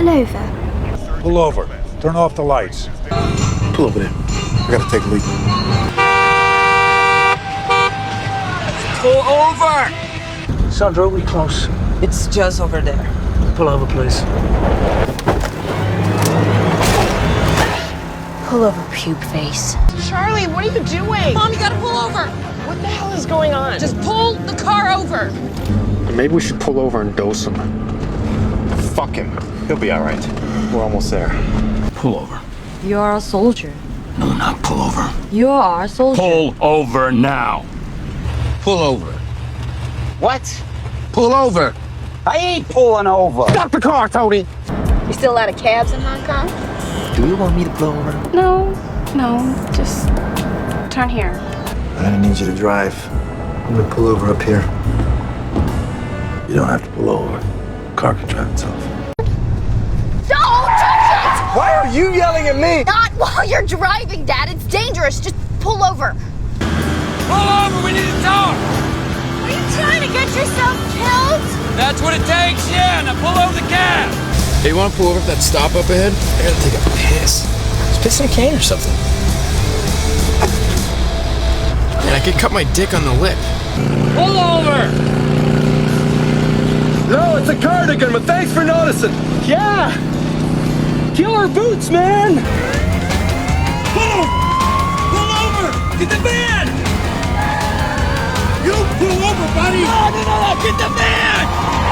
pull over? Pull over. Turn off the lights. Pull over there. I gotta take a leak. Pull over! Sandra, are we close? It's just over there. Pull over, please. Pull over, puke face. Charlie, what are you doing? Mom, you gotta pull over. What the hell is going on? Just pull the car over. Maybe we should pull over and dose him. Fuck him. He'll be all right. We're almost there. Pull over. You are a soldier. No, not pull over. You are a soldier. Pull over now. Pull over. What? Pull over. I ain't pulling over. Stop the car, Tony! You still out of cabs in Hong Kong? Do you want me to pull over? No, just turn here. I don't need you to drive. I'm gonna pull over up here. You don't have to pull over. The car can drive itself. Don't touch Why are you yelling at me? it! Not while you're driving, Dad. It's dangerous. Just pull over. Pull over, we need to talk! Are you trying to get yourself killed? That's what it takes, yeah, now pull over the cab! Hey, you want to pull over at that stop up ahead? I gotta take a piss. Just piss in a can or something. And I could cut my dick on the lip. Pull over! No, it's a cardigan, but thanks for noticing. Yeah! Killer boots, man! Pull over! Pull over! Get the van! You pull over, buddy! No, get the van!